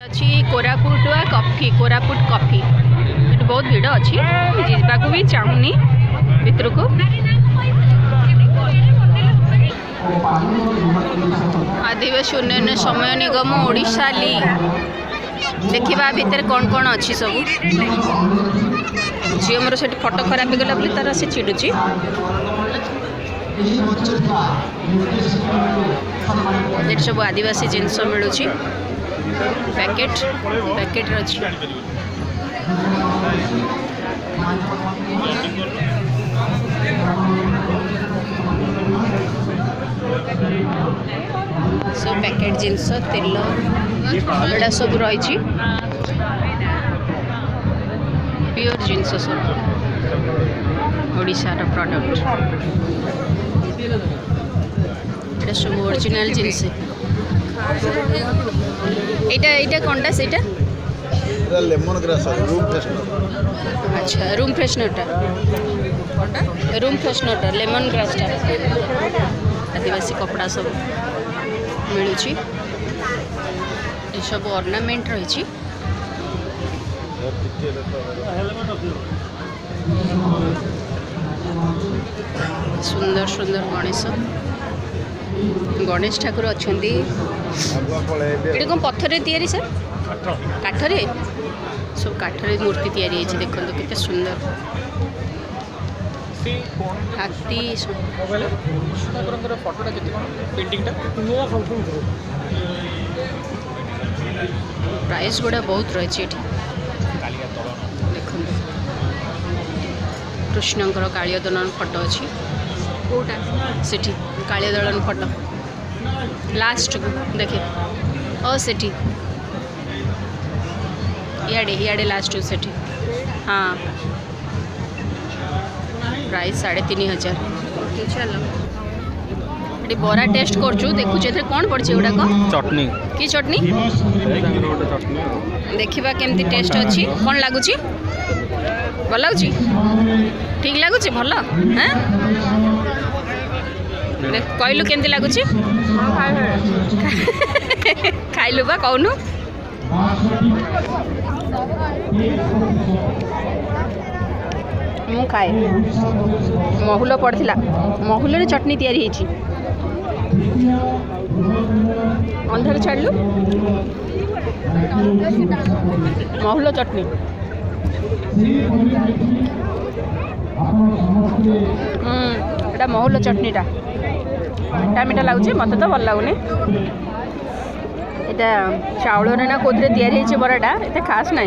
अच्छी Koraput coffee Koraput coffee ये बहुत भिड़ अच्छी जावाक भी चाहूनी भितर को आदिवासी उन्नयन समय निगम ओडिशा ली देखा भितर कौन कौन अच्छी सब झील मोर से फोटो खराब हो गला बोली तार से चिड़ुची सब आदिवासी जिनस मिलूँ पैकेट पैकेट अच्छी सब पैकेट जिनस तेल एटा सब रही प्योर जिनस सब ओडिशार प्रोडक्ट एटा सब ओरिजिनल जिनस एटा कौनटा सेटा लेमन ग्रास रूम फ्रेशनर अच्छा रूम फ्रेशनरटा रूम फ्रेशनरटा लेमन ग्रासटा आदिवासी कपड़ा सब मिलूँ ये सब ऑर्नामेंट रही सुंदर सुंदर गणेश गणेश ठाकुर अच्छा ये कौन पत्थर तैयारी सर काठरे सब काठरे मूर्ति तैयारी देखो केते सुंदर हाथी प्राइस गुड़ा बहुत रही देखो कृष्णकर कालिया दलन फोटो अच्छी सेठी कालिया दलन फोटो लास्ट को देखे ओ सेठी इे इे लास्ट सेठी हाँ प्राइस 3500 चलो ये बरा टेस्ट करछु देखुचे एथरे कोन पड़छे गुडा को चटनी की चटनी देखिबा केमती टेस्ट अच्छी कोन लागुची भल लागुची ठीक लागुची भल हैं कहलु केमती लागुची खाइलु बा कहनु मु खाए महुल पड़ता महुल चटनी तैयारी अंधार छाड़लु महुल चटनी एटा महुल चटनीटा मीठा मीठा लगुच मत तो भल लगुनि यहाँ चाउल ना कौन या बराटा एत खास ना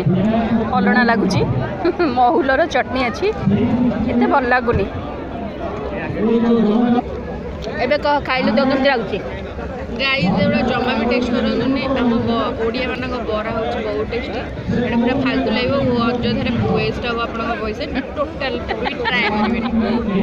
अलणा लगुच महुलर चटनी अच्छी एत भल लगुनि एबे कह खाइलु तो केमती लगुच गाई जमा भी टेस्ट करनी आम ओडिया मान बरा हूँ बहुत टेस्टी एटा पूरा फालतू लगे अयोध्या वेस्ट हम आप पैसा टोटाल ट्राए करेंगे।